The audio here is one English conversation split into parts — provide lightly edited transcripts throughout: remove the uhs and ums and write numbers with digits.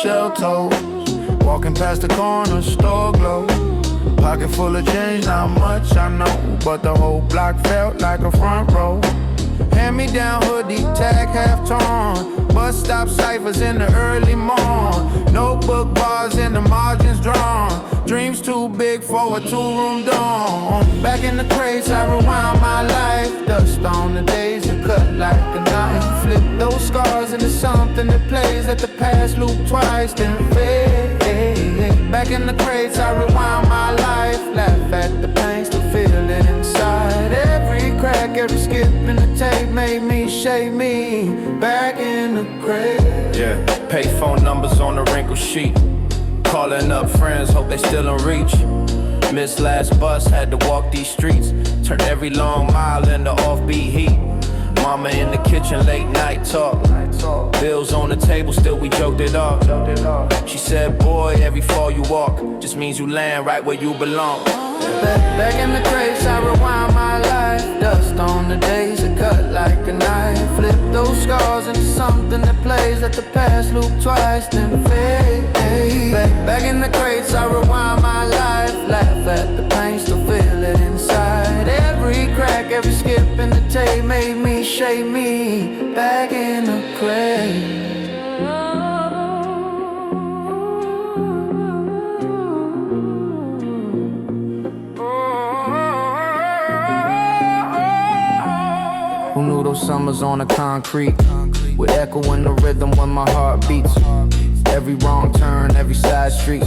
shell toes. Walking past the corner store glow. Pocket full of change, not much I know, but the whole block felt like a front row. Hand-me-down hoodie, tag half torn. Bus stop ciphers in the early morn. Notebook bars in the margins drawn. Dreams too big for a two-room dorm. Back in the crates, I rewind my life. Dust on the days that cut like a knife. Flip those scars into something that plays. Let the past loop twice, then fade. Back in the crates, I rewind my life. Laugh at the pain, still feel it inside. Every crack, every skip in the tape made me shake me. Back in the crate. Yeah, payphone numbers on the wrinkled sheet. Calling up friends, hope they still in reach. Missed last bus, had to walk these streets. Turned every long mile into offbeat heat. Mama in the kitchen, late night talk. Bills on the table, still we joked it off. She said, boy, every fall you walk just means you land right where you belong. Back in the crates, I rewind my life. Dust on the days that cut like a knife. Flip those scars into something that plays. Let the past loop twice, then fade. Back in the crates, I rewind my life. Laugh at the pain, still feel it inside. Every crack, every skip in the tape made me shake me. Back in the crate. Who knew those summers on the concrete would echo in the rhythm when my heart beats? Every wrong turn, every side street,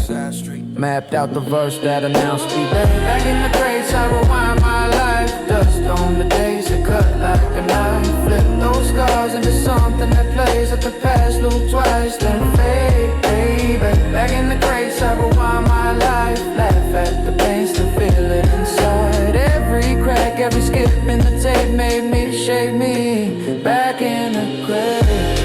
mapped out the verse that announced me. Back in the crates, I rewind my life. Dust on the days that cut like a knife. Flip those scars into something that plays. Let the past loop twice, then fade. Back in the crates, I rewind my life. Laugh at the pain, still feel it inside. Every crack, every skip in the tape made me shake me. Back in the crate.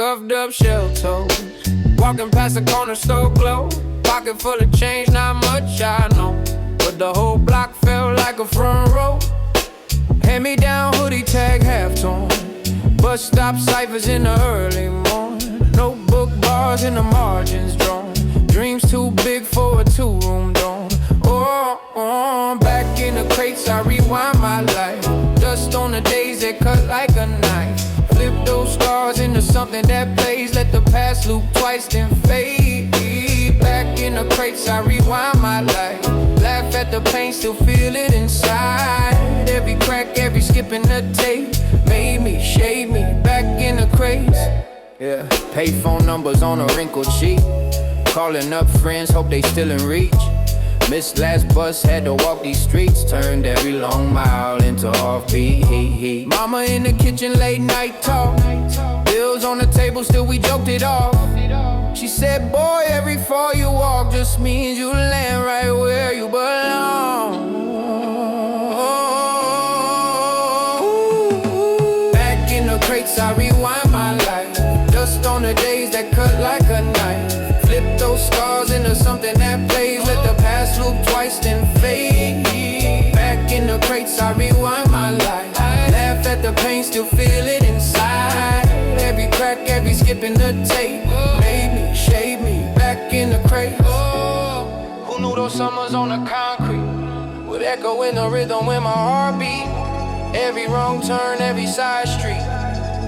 scuffed up shell toes. Walking past the corner store glow. Pocket full of change, not much I know, but the whole block felt like a front row. Hand me down hoodie tag half torn. Bus stop ciphers in the early morning. Notebook bars in the margins drawn. Dreams too big for a two-room dorm. Back in the crates I rewind my life. Dust on the days that cut like a knife. Flip those scars into something that plays. Let the past loop twice then fade. Back in the crates I rewind my life. Laugh at the pain, still feel it inside. Every crack, every skip in the tape made me, shade me. Back in the crates. Yeah, payphone numbers on a wrinkled sheet. Calling up friends, hope they still in reach. Missed last bus, had to walk these streets. Turned every long mile into offbeat. Mama in the kitchen, late night talk. Bills on the table, still we joked it off. She said, boy, every fall you walk just means you land right where you belong. Back in the crates, I rewind my life. Dust on the days that cut like a knife. Flip those scars into something that plays. Let the past loop twice then fade. Back in the crates I rewind my life. Laugh at the pain, still feel it inside. Every crack, every skip in the tape made me, shade me. Back in the crates. Who knew those summers on the concrete would echo in the rhythm when my heart beat? Every wrong turn, every side street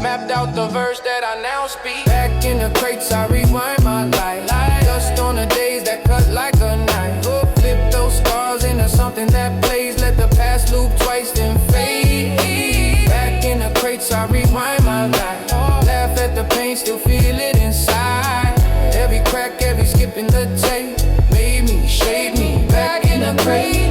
mapped out the verse that I now speak. Back in the crates I rewind my life. Dust on the days that cut like a knife. Flip those scars into something that plays. Let the past loop twice then fade. Back in the crates I rewind my life. Laugh at the pain, still feel it inside. Every crack, every skip in the tape made me, shade me. Back in the crates.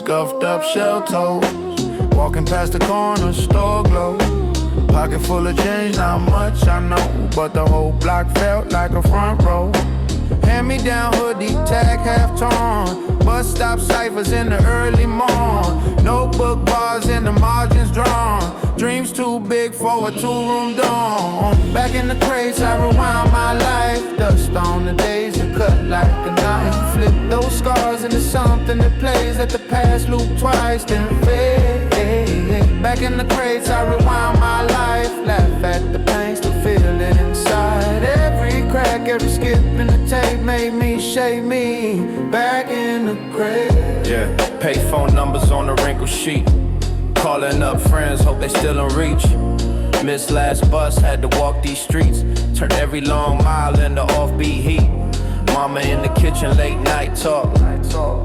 scuffed up shell toes. Walking past the corner store glow. Pocket full of change, not much I know, but the whole block felt like a front row. Hand-me-down hoodie, tag half torn. Bus stop ciphers in the early morn. Notebook bars in the margins drawn. Dreams too big for a two-room dorm. Back in the crates, I rewind my life. Dust on the days that cut like a knife. Flip those scars into something that plays. Let the past loop twice, then fade. Back in the crates, I rewind my life. Laugh at the pain, still feel it inside. Every crack, every skip in the tape made me shake me. Back in the crate. Yeah, payphone numbers on the wrinkled sheet. Calling up friends, hope they still in reach. Missed last bus, had to walk these streets. Turned every long mile into offbeat heat. Mama in the kitchen, late night talk.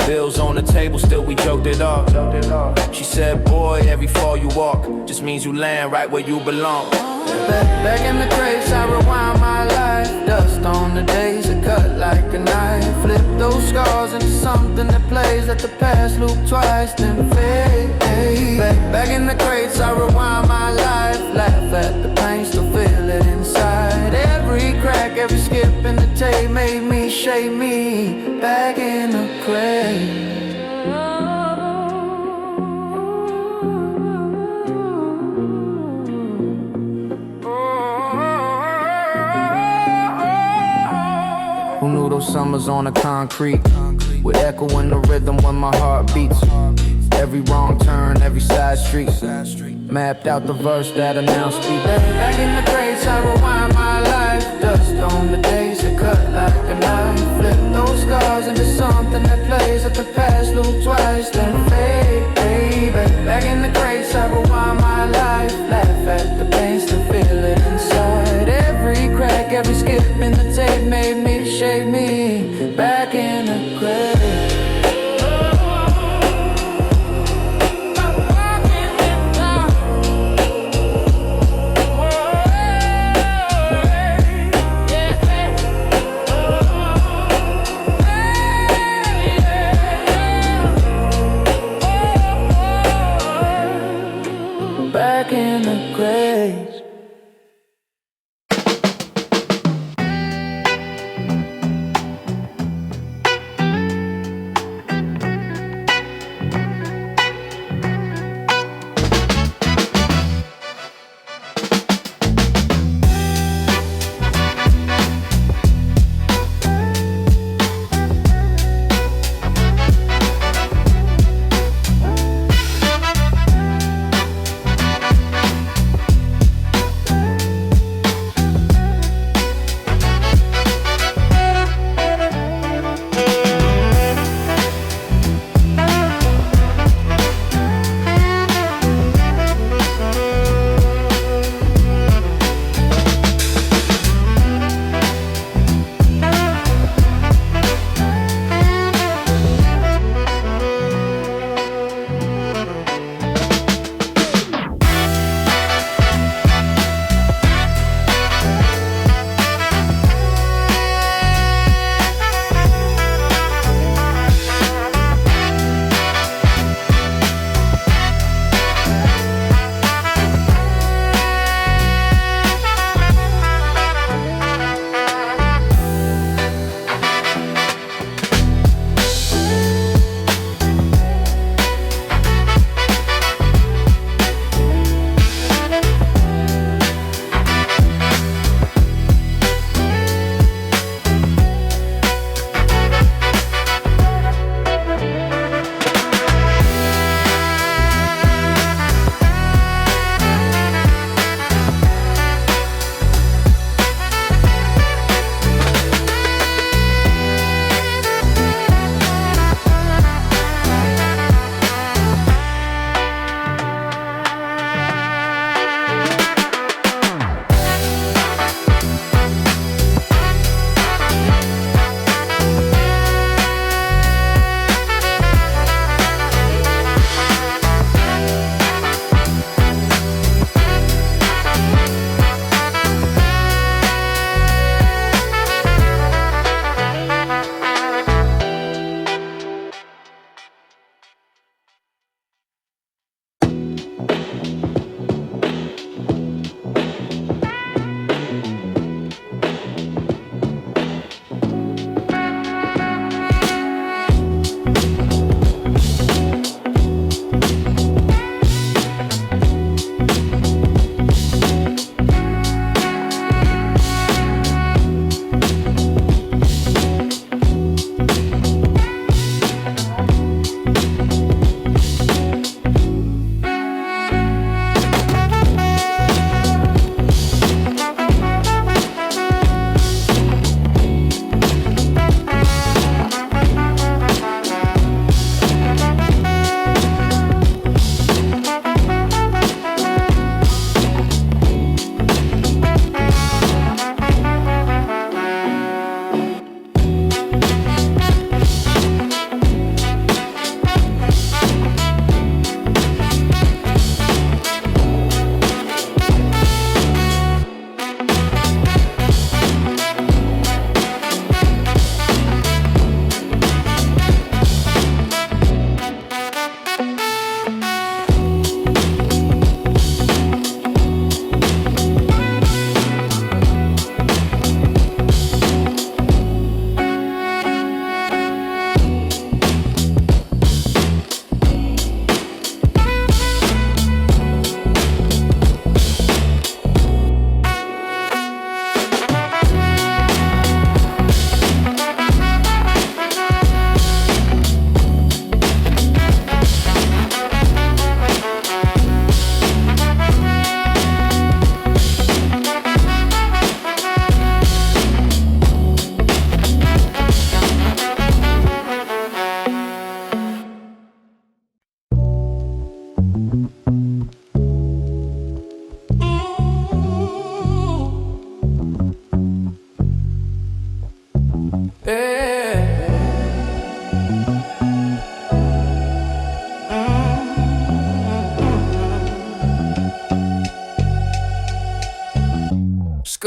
Bills on the table, still we joked it off. She said, boy, every fall you walk just means you land right where you belong. Back in the crates, I rewind my life. Dust on the days that cut like a knife. Flip those scars into something that plays. Let the past loop twice, then fade. Back in the crates, I rewind my life. Laugh at the pain, still feel it inside. Every crack, every skip in the tape made me shake me. Back in the crate. Who knew those summers on the concrete would echo in the rhythm when my heart beats? Every wrong turn, every side street, mapped out the verse that announced me. Back in the crates, I rewind my life. Dust on the days that cut like a knife. Flip those scars into something that plays. Let the past loop twice, then fade. Back in the crates, I rewind my life. Laugh at the pain, still feel it inside. Every crack, every skip in the tape made me shake me. Back in the crate.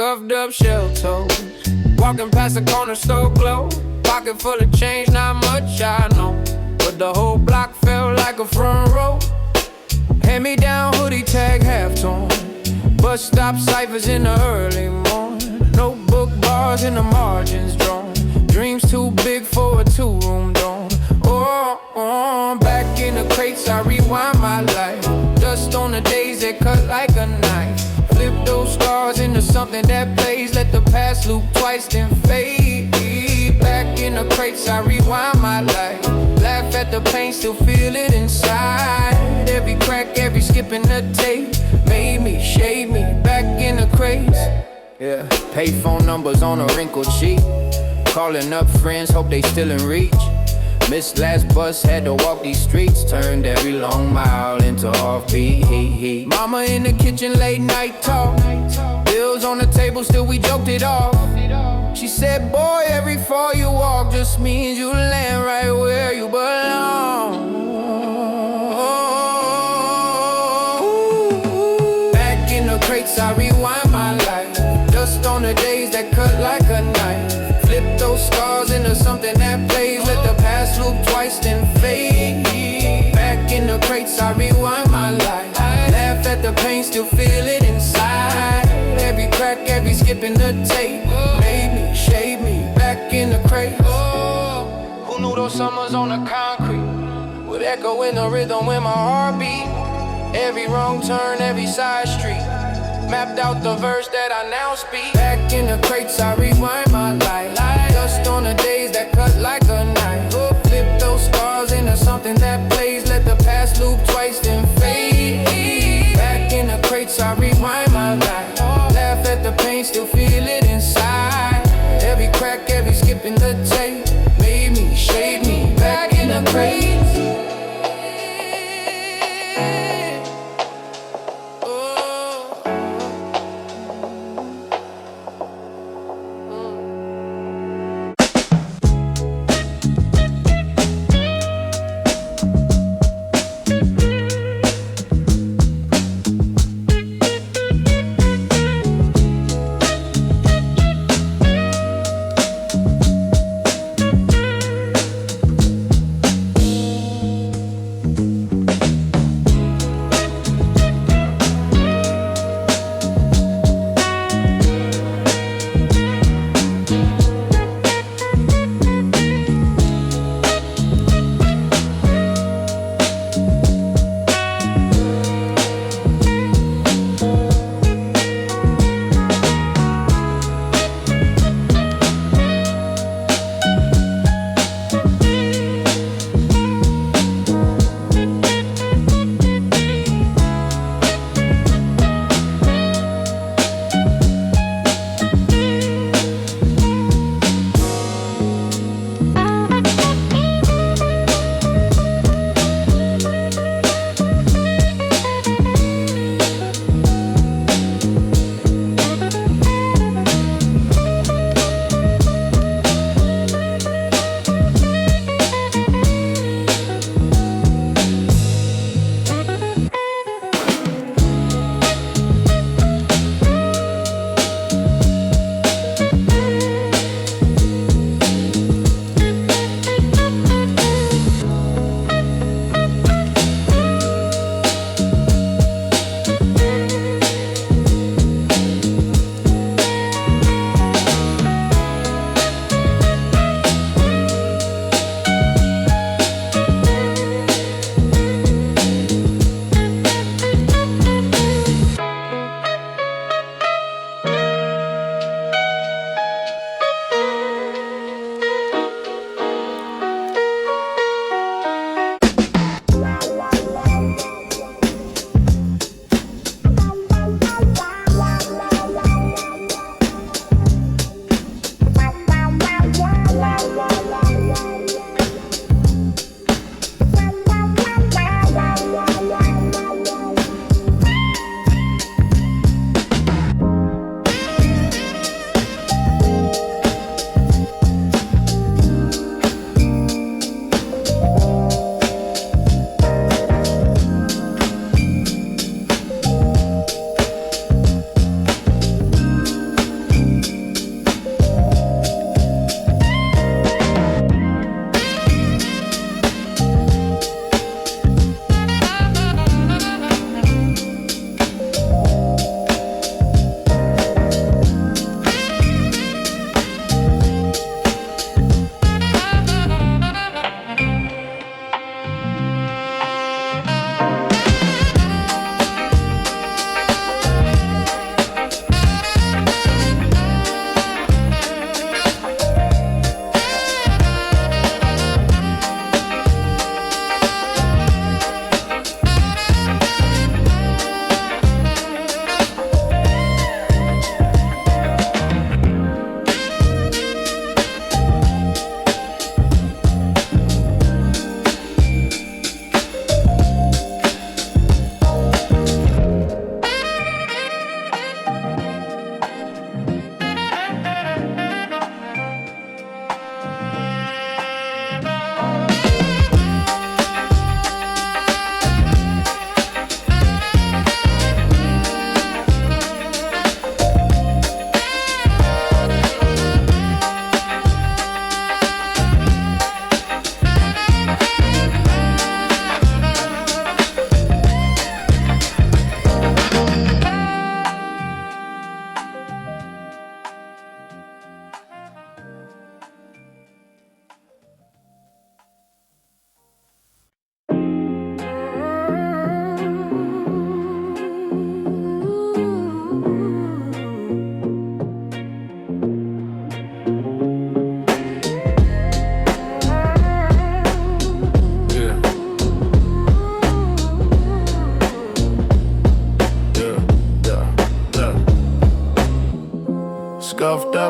scuffed up shell toes. Walking past the corner store glow. Pocket full of change, not much I know, but the whole block felt like a front row. Hand me down hoodie tag half tone. Bus stop ciphers in the early morning. Notebook bars in the margins drawn. Dreams too big for a two-room dorm. Oh, back in the crates I rewind my life. Dust on the days that cut like a knife. Flip those scars into something that plays. Let the past loop twice then fade. Back in the crates I rewind my life. Laugh at the pain, still feel it inside. Every crack, every skip in the tape made me, shade me, back in the crates. Yeah, payphone numbers on a wrinkled sheet. Calling up friends, hope they still in reach. Missed last bus, had to walk these streets. Turned every long mile into offbeat. Mama in the kitchen, late night talk. Bills on the table, still we joked it off. She said, boy, every fall you walk just means you land right where you belong. Back in the crates, I rewind my life. Dust on the days that cut like a knife. Flip those scars into something that plays. Let the past loop twice then fade. Back in the crates, I rewind my life. Laugh at the pain, still feel it inside. Every crack, every skip in the tape made me, shade me, back in the crates. Who knew those summers on the concrete would echo in the rhythm when my heart beat? Every wrong turn, every side street mapped out the verse that I now speak. Back in the crates, I rewind my life. Dust on the days that cut like a knife. Flip those scars into something that plays. Let the past loop twice then fade. Back in the crates, I rewind my life. Laugh at the pain, still feel it inside. Every crack, every skip in the tape made me, shade me, back in the crates.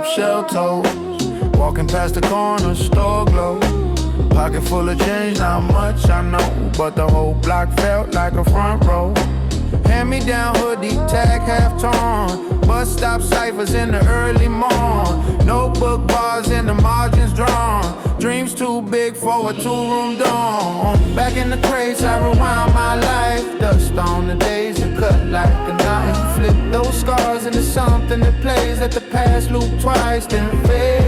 soft shell toes. Walking past the corner store glow. Pocket full of change, not much I know, but the whole block felt like a front row. Hand-me-down hoodie, tag half torn. Bus stop ciphers in the early morn. Notebook bars and the margins drawn. Dreams too big for a two-room dorm. Back in the crates, I rewound my life. Dust on the days that cut like a knife. Flip those scars into something that plays. Let the past loop twice, then fade.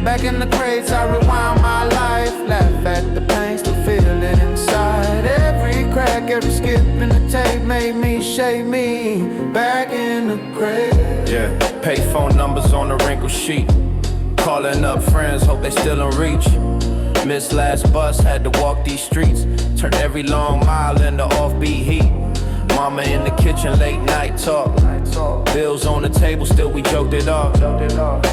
Back in the crates, I rewound my life. Laugh at the pain, still feel it inside. Every crack, every skip in the tape made me shake me. Back in the crate. Yeah, payphone numbers on the wrinkled sheet. Calling up friends, hope they still in reach. Missed last bus, had to walk these streets. Turned every long mile into offbeat heat. Mama in the kitchen, late night talk. Bills on the table, still we joked it off.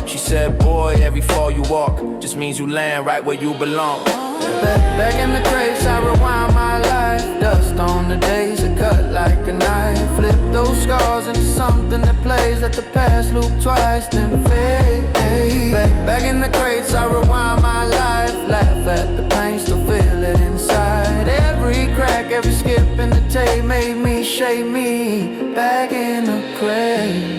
She said, boy, every fall you walk just means you land right where you belong. Back in the crates, I rewind my life. Dust on the days that cut like a knife. Flip those scars into something that plays. Let the past loop twice, then fade. Back in the crates, I rewind my life. Laugh at the pain, still feel it inside. Every crack, every skip in the tape made me shake me. Back in the crate.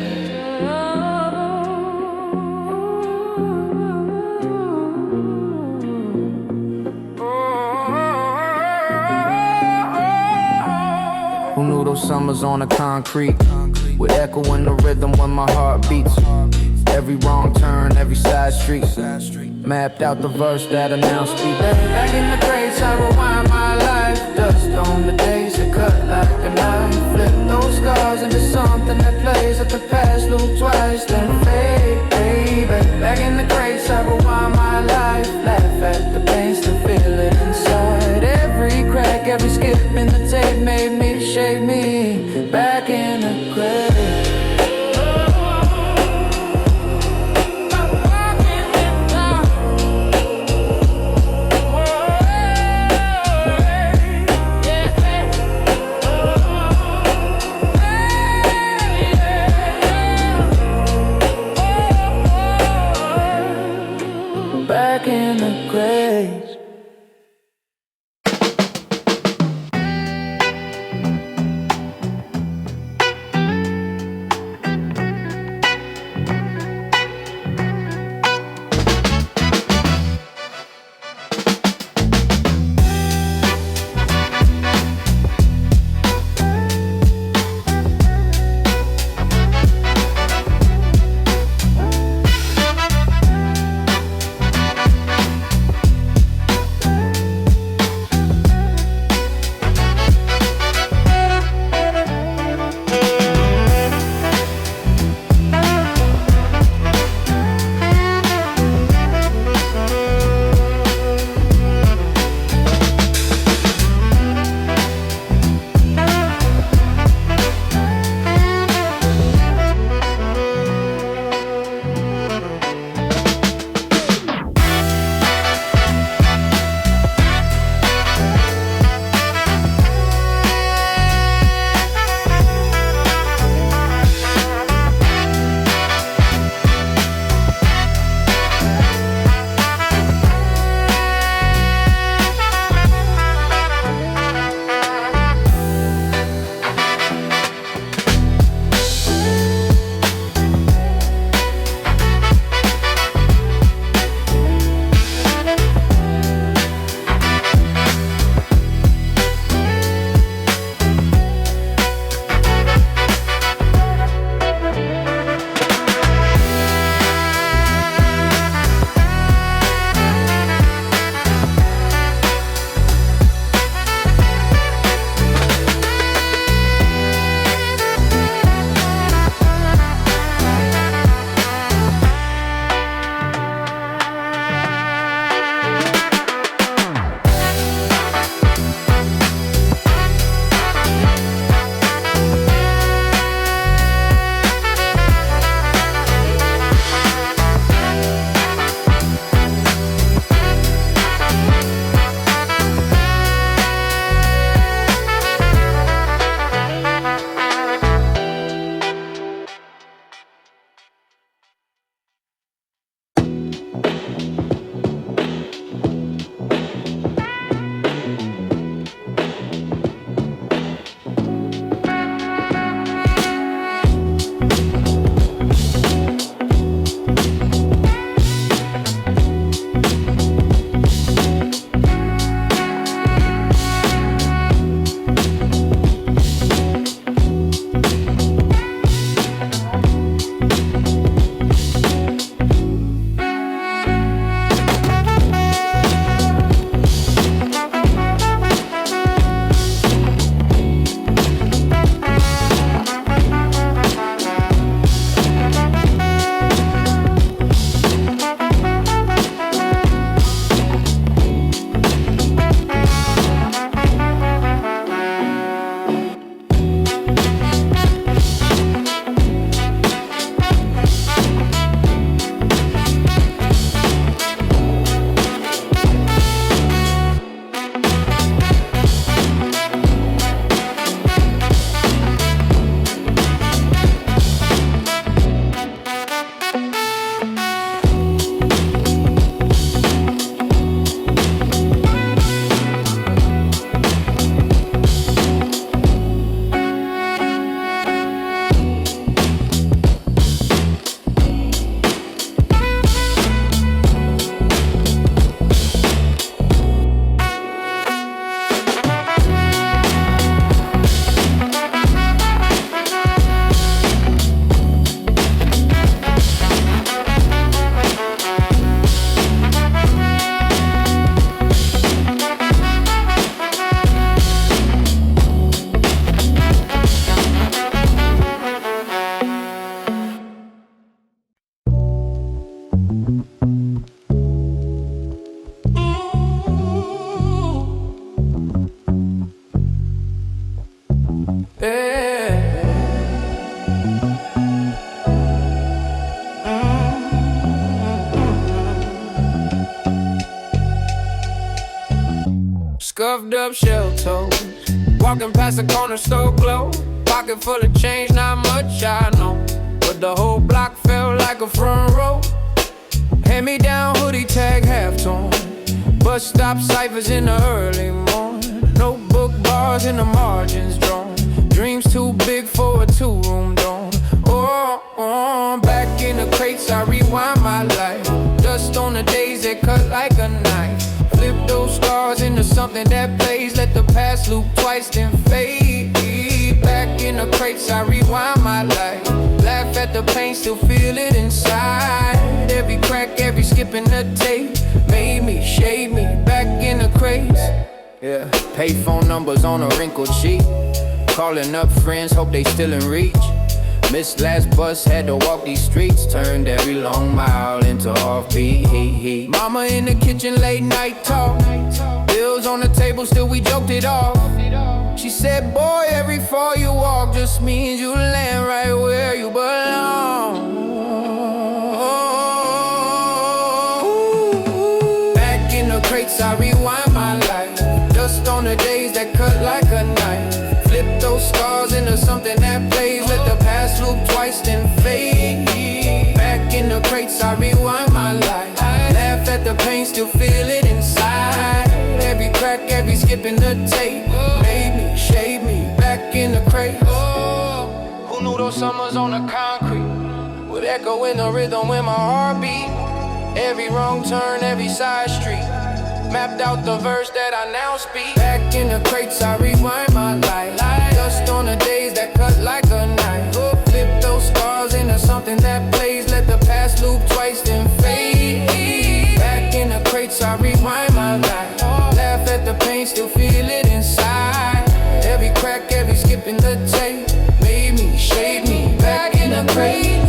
Who knew those summers on the concrete would echo in the rhythm when my heart beats? Every wrong turn, every side street mapped out the verse that announced me. Back in the crates, I rewind my life. Dust on the days that cut like a knife. Flip those scars into something that plays. At the past loop twice, then fade. Back in the crates, I rewind my life. Laugh at the pain, still feel it inside. Every crack, every skip in the tape made me shake me. Back in the crate. Back in the graves. puffed up shell toes. Walking past the corner store glow. Pocket full of change, not much I know, but the whole block felt like a front row. Hand me down hoodie tag half torn. Bus stop ciphers in the early morning. Notebook bars in the margins drawn. Dreams too big for a two-room dorm. Back in the crates I rewind my life. Dust on the days that cut like a knife. Flip those scars into something that plays. Let the past loop twice then fade. Back in the crates I rewind my life. Laugh at the pain, still feel it inside. Every crack, every skip in the tape made me, shade me. Back in the crates. Yeah, payphone numbers on a wrinkled sheet. Calling up friends, hope they still in reach. Missed last bus, had to walk these streets. Turned every long mile into offbeat. Mama in the kitchen, late night talk. Bills on the table, still we joked it off. She said, boy, every fall you walk just means you land right where you belong. Back in the crates, I rewind my life. Dust on the days that cut like a knife. Flip those scars into something that plays. Let the past loop twice then fade. Back in the crates, I rewind my life. Laugh at the pain, still feel it inside. Every crack, every skip in the tape made me, shade me. Back in the crates. Who knew those summers on the concrete would echo in the rhythm when my heart beat? Every wrong turn, every side street mapped out the verse that I now speak. Back in the crates, I rewind my life. Dust on the days that cut like a knife. Flip those scars into something that plays. Let the past loop twice then fade. Back in the crates, I rewind my life. Laugh at the pain, still feel it inside. Every crack, every skip in the tape made me, shade me. Back in the crates.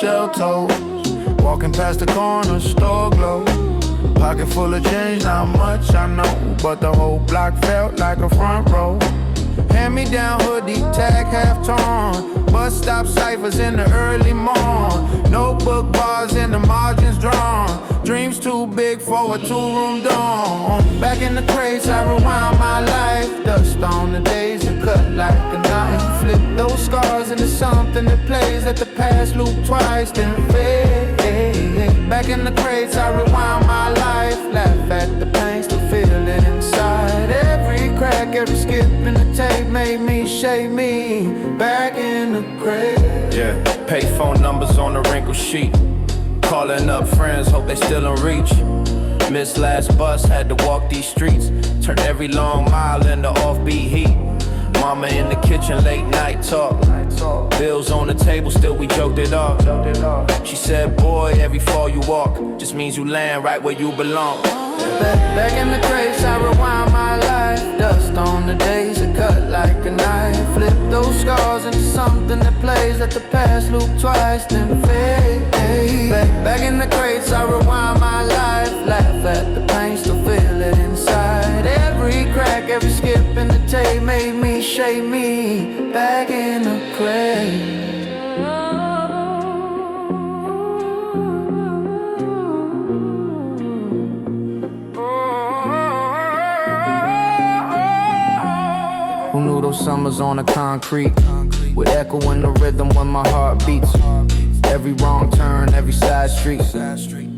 shell toes. Walking past the corner store glow. Pocket full of change, not much I know, but the whole block felt like a front row. Hand-me-down hoodie, tag half torn. Bus stop ciphers in the early morn. Notebook bars in the margins drawn. Dreams too big for a two-room dorm. Back in the crates, I rewind my life. Dust on the days that cut like a knife. Flip those scars into something that plays. Let the past loop twice, then fade. Back in the crates, I rewind my life. Laugh at the pain, still feel it inside. Every crack, every skip in the tape made me, shake me. Back in the crate. Yeah, payphone numbers on the wrinkled sheet. Calling up friends, hope they still in reach. Missed last bus, had to walk these streets. Turned every long mile into offbeat heat. Mama in the kitchen, late night talk. Bills on the table, still we joked it off. She said, boy, every fall you walk just means you land right where you belong. Back in the crates, I rewind my life. Dust on the days that cut like a knife. Flip those scars into something that plays. Let the past loop twice, then fade. Back in the crates, I rewind my life. Laugh at the pain, still feel it inside. Every crack, every skip in the tape made me, shake me. Back in the crate. Who knew those summers on the concrete would echo in the rhythm when my heart beats? Every wrong turn, every side street,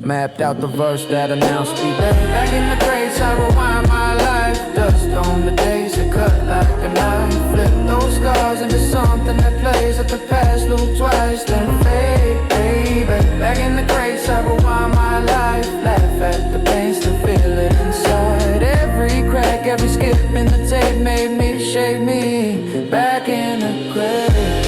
mapped out the verse that I now speak. Back in the crates, I rewind my life. Dust on the days that cut like a knife. Flip those scars into something that plays. Let the past loop twice, then fade, baby. Back in the crates, I rewind my life. Laugh at the pain, still feel it inside. Every crack, every skip in the tape made me, shake me. Back in the grave.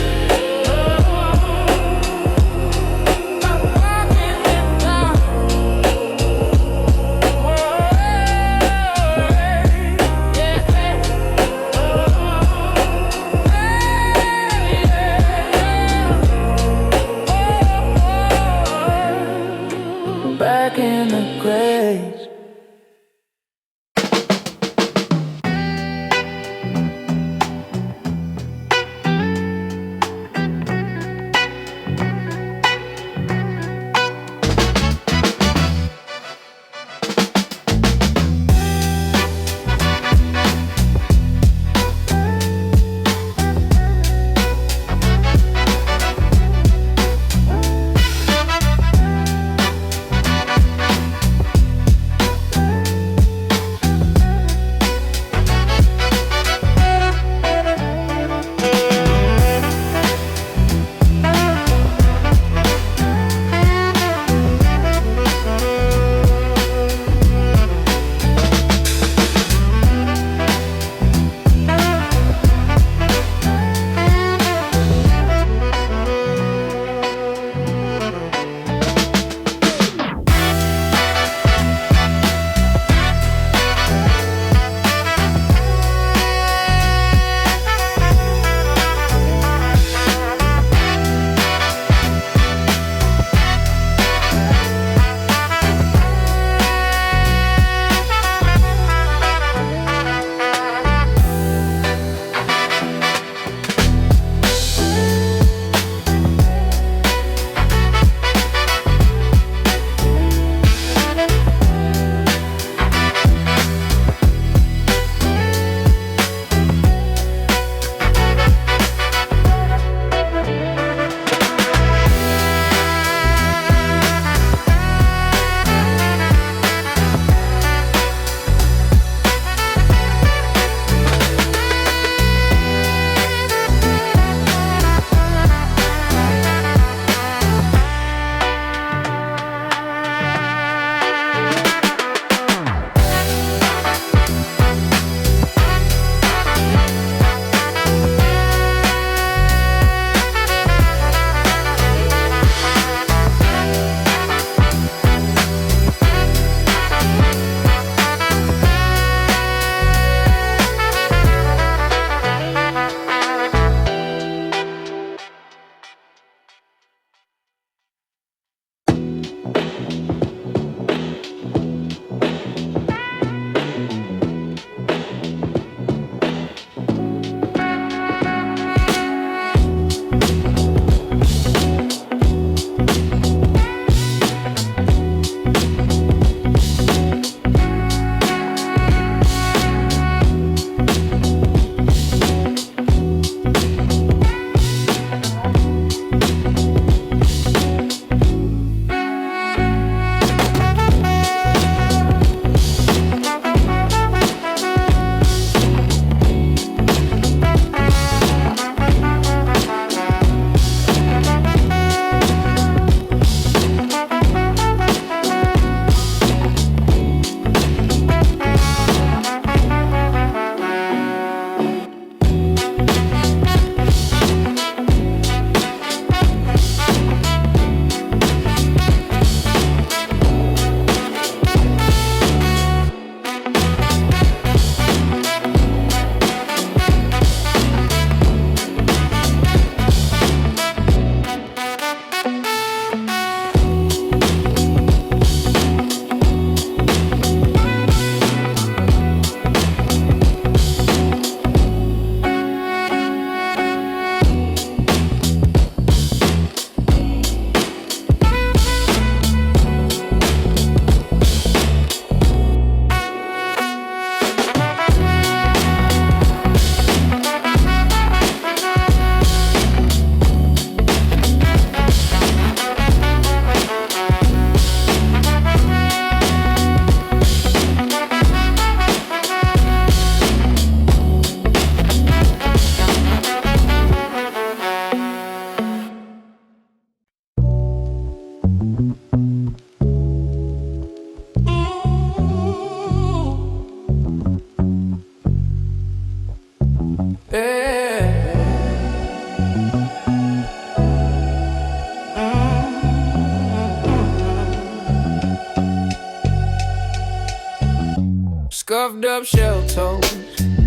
scuffed up shell toes.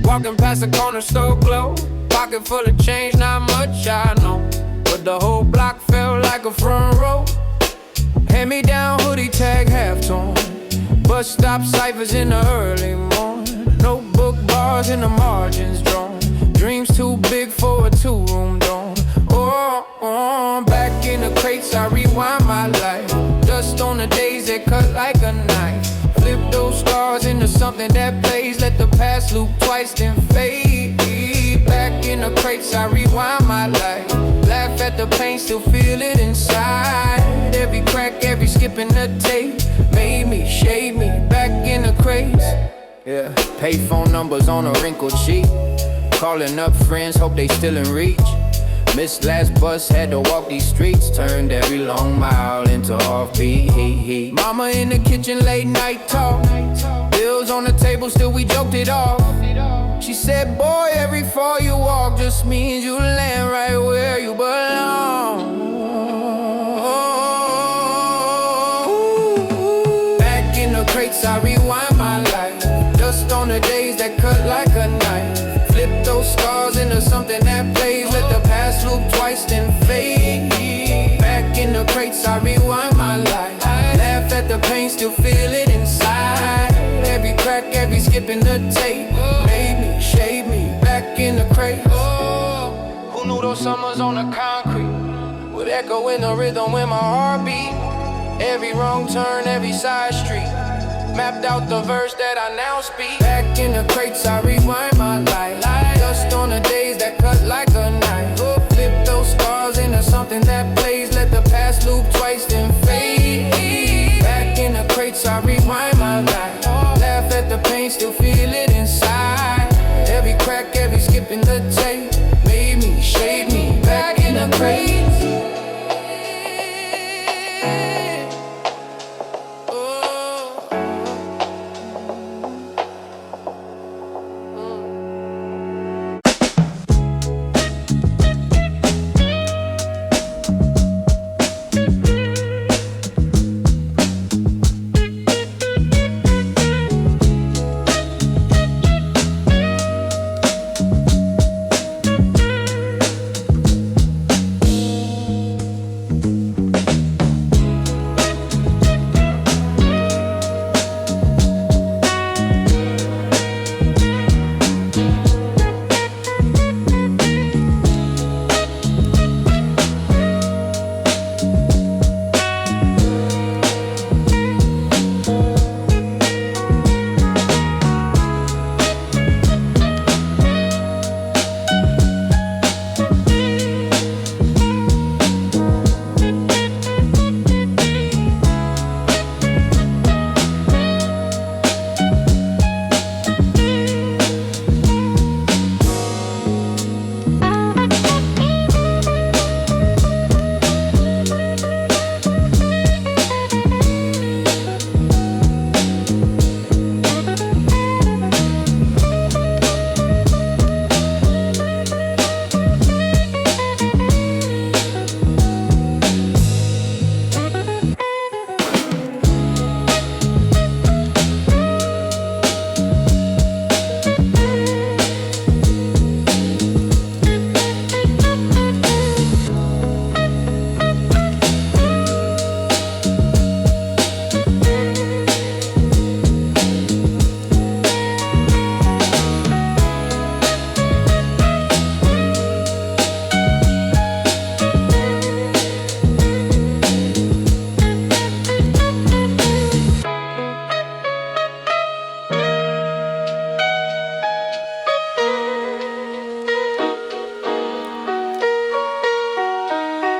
Walking past the corner store glow. Pocket full of change, not much I know, but the whole block felt like a front row. Hand me down hoodie tag half torn. Bus stop ciphers in the early morn. Notebook bars in the margins drawn. Dreams too big for a two-room dorm. Oh, back in the crates I rewind my life. Dust on the days that cut like a knife. Flip those stars into something that plays. Let the past loop twice then fade. Back in the crates I rewind my life. Laugh at the pain, still feel it inside. Every crack, every skip in the tape made me, shade me, back in the crates. Yeah, payphone numbers on a wrinkled sheet. Calling up friends, hope they still in reach. Missed last bus, had to walk these streets. Turned every long mile into offbeat. Mama in the kitchen, late night talk. Bills on the table, still we joked it off. She said, boy, every fall you walk just means you land right where you belong. Back in the crates, I rewind my life. Dust on the days that cut like a knife. Flip those scars into something that plays. Let the past loop twice then fade. Back in the crates, I rewind my life. Laugh at the pain, still feel it inside. Every crack, every skip in the tape made me, shade me, back in the crates. Who knew those summers on the concrete would echo in the rhythm when my heart beat? Every wrong turn, every side street mapped out the verse that I now speak. Back in the crates, I rewind my life. Dust on the days that cut like a knife. Flip those scars into something that plays.